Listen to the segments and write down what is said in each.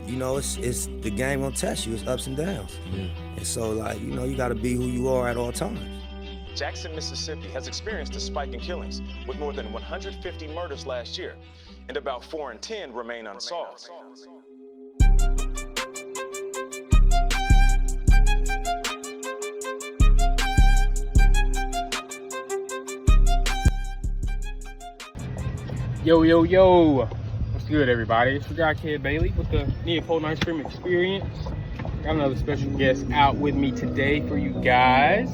you know, it's the game gonna test you. It's ups and downs. Yeah. And so, like, you know, you gotta be who you are at all times. Jackson, Mississippi has experienced a spike in killings, with more than 150 murders last year, and about 4 in 10 remain unsolved. Yo, what's good, everybody? It's your guy Kid Bailey with the Neapoltan Ice Cream Experience. Got another special guest out with me today for you guys.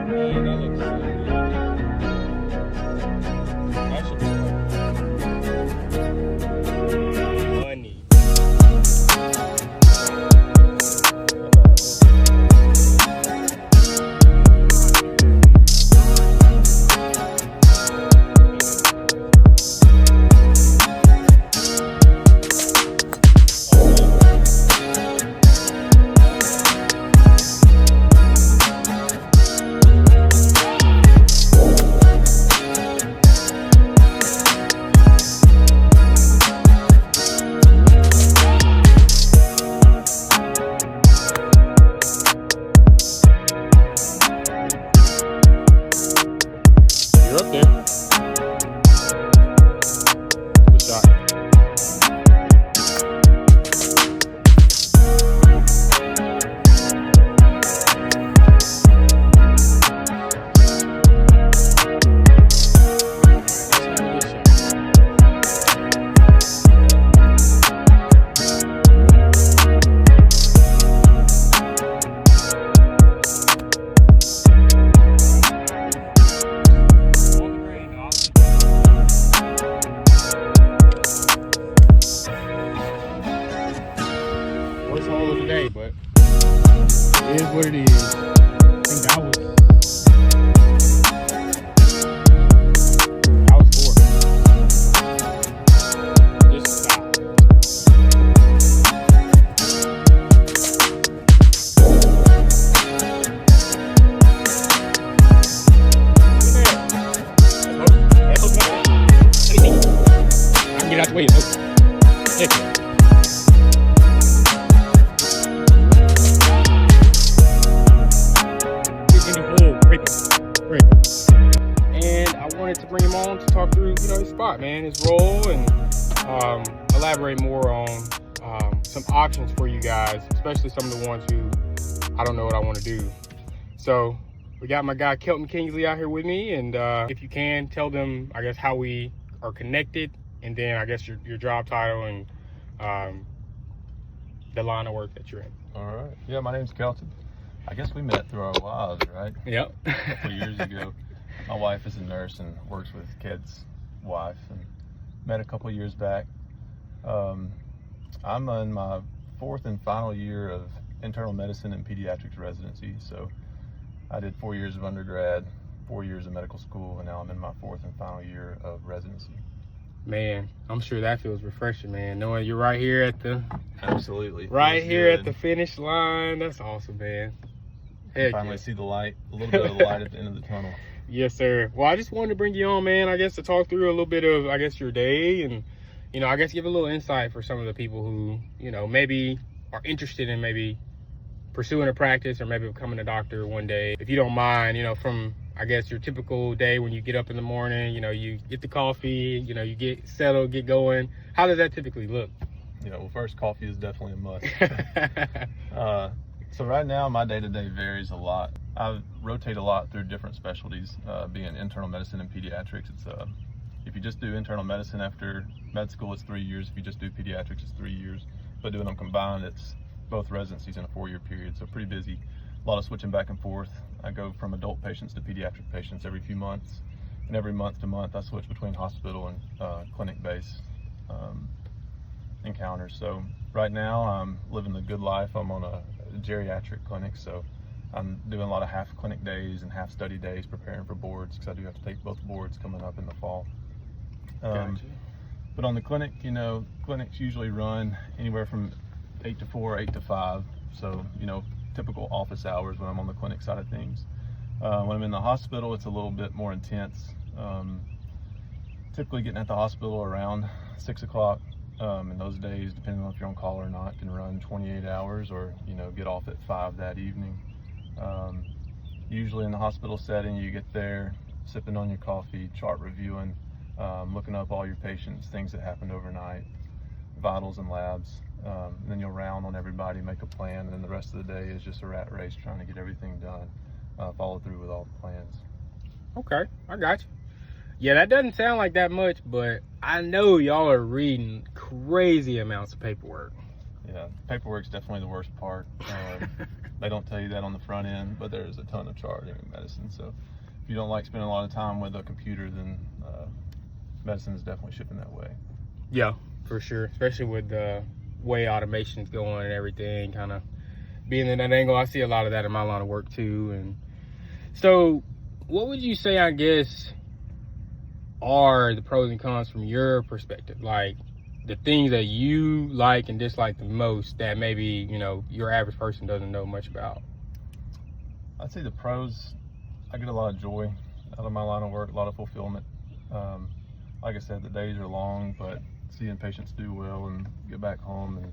Man, that looks so good. That should be money. Worst hole of the day, but it is what it is. I think that was 4. Just stop. I can get out the way. And I wanted to bring him on to talk through, his spot, man, his role, and elaborate more on some options for you guys, especially some of the ones who I don't know what I want to do. So we got my guy Kelton Kingsley out here with me, and if you can, tell them, I guess, how we are connected, and then I guess your job title and the line of work that you're in. All right. Yeah, my name's Kelton. I guess we met through our wives, right? Yep. A couple years ago. My wife is a nurse and works with Ked's wife, and met a couple years back. I'm in my 4th and final year of internal medicine and pediatrics residency. So I did 4 years of undergrad, 4 years of medical school, and now I'm in my 4th and final year of residency. Man, I'm sure that feels refreshing, man, knowing you're right here at the Absolutely. right here at the finish line. That's awesome, man. Heck, finally see the light, a little bit of the light at the end of the tunnel. Yes, sir. Well, I just wanted to bring you on, man, I guess to talk through a little bit of, I guess, your day, and, I guess give a little insight for some of the people who, maybe are interested in maybe pursuing a practice or maybe becoming a doctor one day. If you don't mind, from, I guess, your typical day when you get up in the morning, you get the coffee, you get settled, get going. How does that typically look? Well, first, coffee is definitely a must. So right now, my day-to-day varies a lot. I rotate a lot through different specialties, being internal medicine and pediatrics. It's if you just do internal medicine after med school, it's 3 years. If you just do pediatrics, it's 3 years. But doing them combined, it's both residencies in a 4-year period, so pretty busy. A lot of switching back and forth. I go from adult patients to pediatric patients every few months, and every month to month, I switch between hospital and clinic-based encounters. So right now, I'm living the good life. I'm on a geriatric clinic, so I'm doing a lot of half clinic days and half study days, preparing for boards, because I do have to take both boards coming up in the fall. Gotcha. But on the clinic, clinics usually run anywhere from 8 to 4, 8 to 5. So, typical office hours when I'm on the clinic side of things. When I'm in the hospital, it's a little bit more intense. typically getting at the hospital around 6 o'clock. And those days, depending on if you're on call or not, can run 28 hours or, get off at 5 that evening. Usually in the hospital setting, you get there, sipping on your coffee, chart reviewing, looking up all your patients, things that happened overnight, vitals and labs. And then you'll round on everybody, make a plan, and then the rest of the day is just a rat race trying to get everything done, follow through with all the plans. Okay, I got you. Yeah, that doesn't sound like that much, but I know y'all are reading crazy amounts of paperwork. Yeah, paperwork's definitely the worst part. They don't tell you that on the front end, but there's a ton of charting in medicine. So if you don't like spending a lot of time with a computer, then medicine is definitely shipping that way. Yeah, for sure. Especially with the way automation's going and everything, kind of being in that angle. I see a lot of that in my line of work too. And so what would you say, I guess, are the pros and cons from your perspective? Like the things that you like and dislike the most that maybe, your average person doesn't know much about. I'd say the pros, I get a lot of joy out of my line of work, a lot of fulfillment. Like I said, the days are long, but seeing patients do well and get back home and,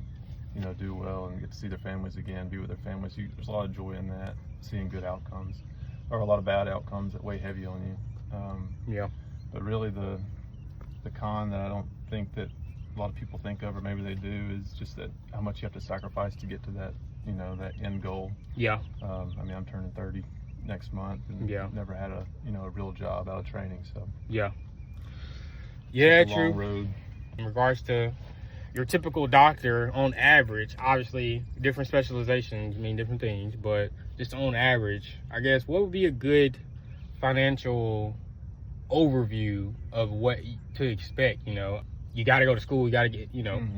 do well and get to see their families again, be with their families, there's a lot of joy in that, seeing good outcomes, or a lot of bad outcomes that weigh heavy on you. Yeah. But really the con that I don't think that a lot of people think of, or maybe they do, is just that how much you have to sacrifice to get to that, that end goal. Yeah. I'm turning 30 next month and never had a real job out of training. So yeah, it's a true. long road. In regards to your typical doctor, on average, obviously different specializations mean different things, but just on average, I guess, what would be a good financial overview of what to expect? You got to go to school, you got to get,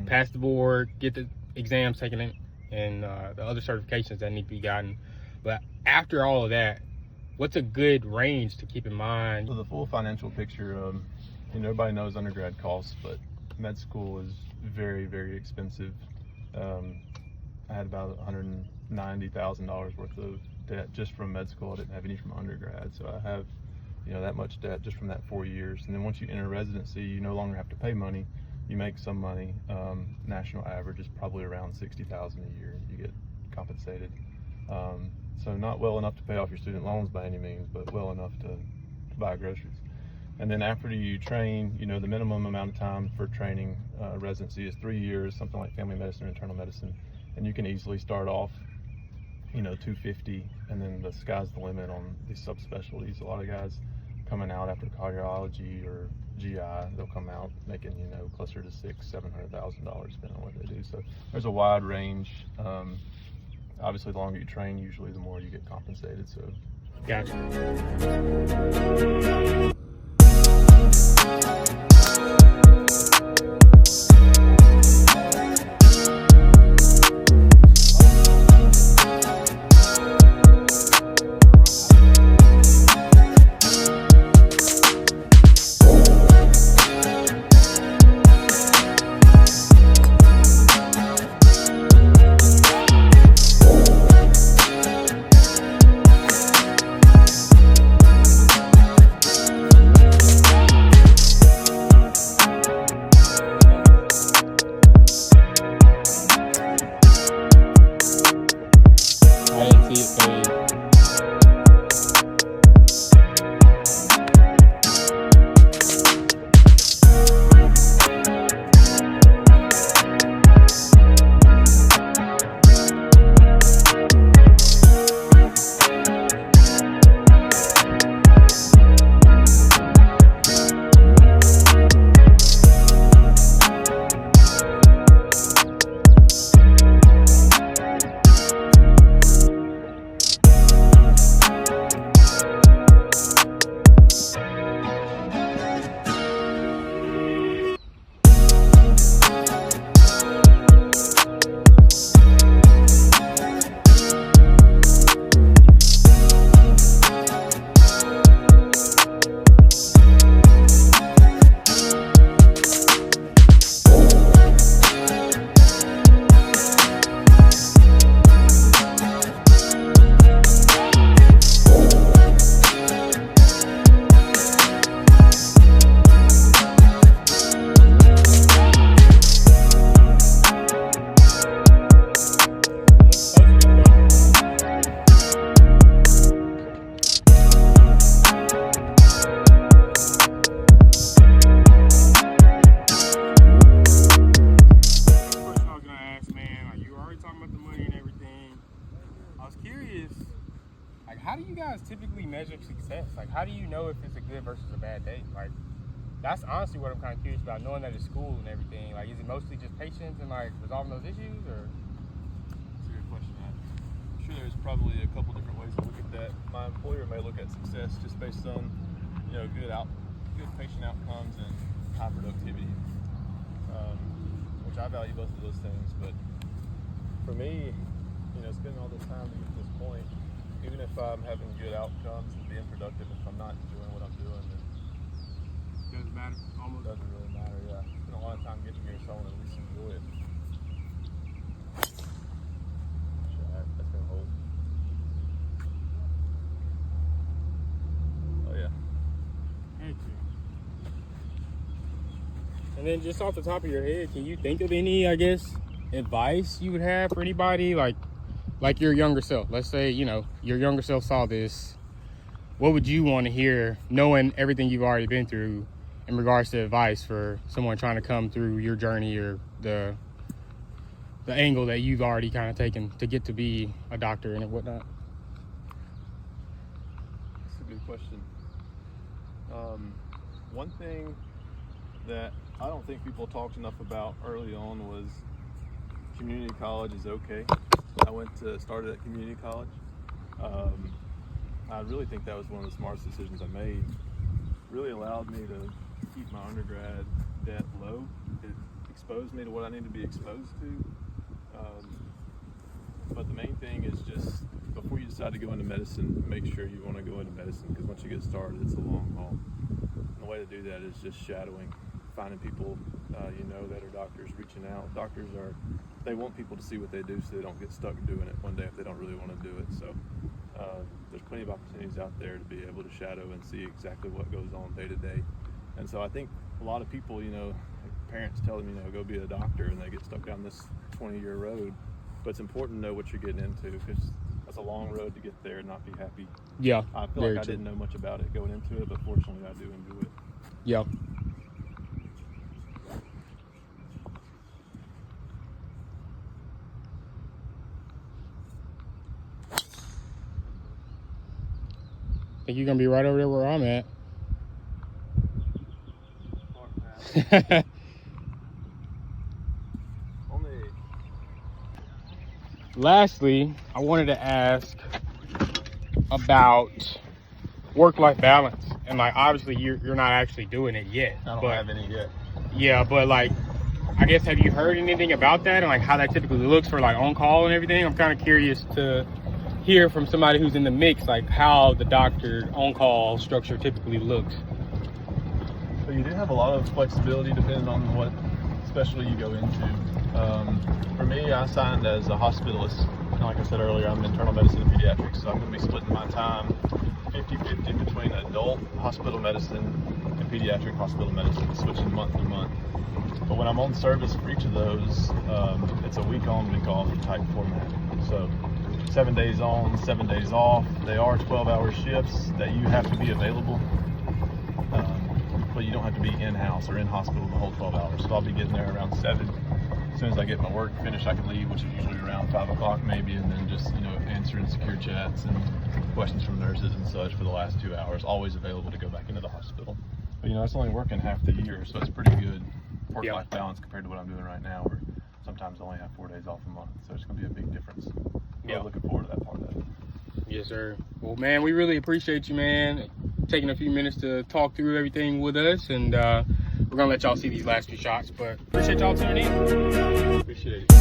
pass the board, get the exams taken, and the other certifications that need to be gotten. But after all of that, what's a good range to keep in mind? So the full financial picture, everybody knows undergrad costs, but med school is very, very expensive. I had about $190,000 worth of debt just from med school. I didn't have any from undergrad, so I have that much debt just from that 4 years. And then once you enter residency, you no longer have to pay money. You make some money. National average is probably around $60,000 a year. You get compensated. So not well enough to pay off your student loans by any means, but well enough to buy groceries. And then after you train, the minimum amount of time for training residency is 3 years, something like family medicine or internal medicine. And you can easily start off, 250, and then the sky's the limit on these subspecialties. A lot of guys coming out after cardiology or GI, they'll come out making, closer to $600,000-$700,000 depending on what they do. So there's a wide range. Obviously, the longer you train, usually the more you get compensated. So, Gotcha. how do you know if it's a good versus a bad day? Like, that's honestly what I'm kind of curious about, knowing that it's school and everything. Like, is it mostly just patients and like resolving those issues, or? That's a good question. I'm sure there's probably a couple different ways to look at that. My employer may look at success just based on, you know, good patient outcomes and high productivity, which I value both of those things. But for me, you know, spending all this time to get to this point, even if I'm having good outcomes and being productive, if I'm not enjoying what I'm doing, then Doesn't matter. it Almost. doesn't really matter. Yeah, spend a lot of time getting here, so I want to at least enjoy it. Sure, that's gonna hold. Oh yeah. Thank you. And then just off the top of your head, can you think of any, I guess, advice you would have for anybody, like your younger self? Let's say, you know, your younger self saw this. What would you want to hear, knowing everything you've already been through, in regards to advice for someone trying to come through your journey, or the angle that you've already kind of taken to get to be a doctor and whatnot? That's a good question. One thing that I don't think people talked enough about early on was community college is okay. I started at community college. I really think that was one of the smartest decisions I made. Really allowed me to keep my undergrad debt low. It exposed me to what I need to be exposed to. But the main thing is just, before you decide to go into medicine, make sure you want to go into medicine, because once you get started, it's a long haul. And the way to do that is just shadowing, finding people you know that are doctors, reaching out. Doctors they want people to see what they do, so they don't get stuck doing it one day if they don't really want to do it. So there's plenty of opportunities out there to be able to shadow and see exactly what goes on day to day. And so I think a lot of people, you know, parents tell them, you know, go be a doctor, and they get stuck down this 20-year road. But it's important to know what you're getting into, because that's a long road to get there and not be happy. Yeah, I feel like I didn't know much about it going into it, but fortunately I do enjoy it. Yeah. I think you're gonna be right over there where I'm at. Lastly, I wanted to ask about work-life balance, and like, obviously you're not actually doing it yet. I don't have any yet. Yeah, but like, I guess, have you heard anything about that, and like how that typically looks for like on call and everything? I'm kind of curious to hear from somebody who's in the mix, like how the doctor on call structure typically looks. So you do have a lot of flexibility depending on what specialty you go into. For me, I signed as a hospitalist. And like I said earlier, I'm internal medicine and pediatrics, so I'm going to be splitting my time 50-50 between adult hospital medicine and pediatric hospital medicine, switching month to month. But when I'm on service for each of those, it's a week on, week off type format. So 7 days on, 7 days off. They are 12-hour shifts that you have to be available. But you don't have to be in-house or in hospital the whole 12 hours. So I'll be getting there around 7. As soon as I get my work finished, I can leave, which is usually around 5 o'clock maybe, and then just, you know, answering secure chats and questions from nurses and such for the last 2 hours. Always available to go back into the hospital. But, you know, it's only working half the year, so it's pretty good work-life balance compared to what I'm doing right now, where sometimes I only have 4 days off a month. So it's going to be a big difference. I'm looking forward to that part of it. Yes, sir. Well, man, we really appreciate you, man, taking a few minutes to talk through everything with us, and we're gonna let y'all see these last few shots, but appreciate y'all tuning in. Appreciate it.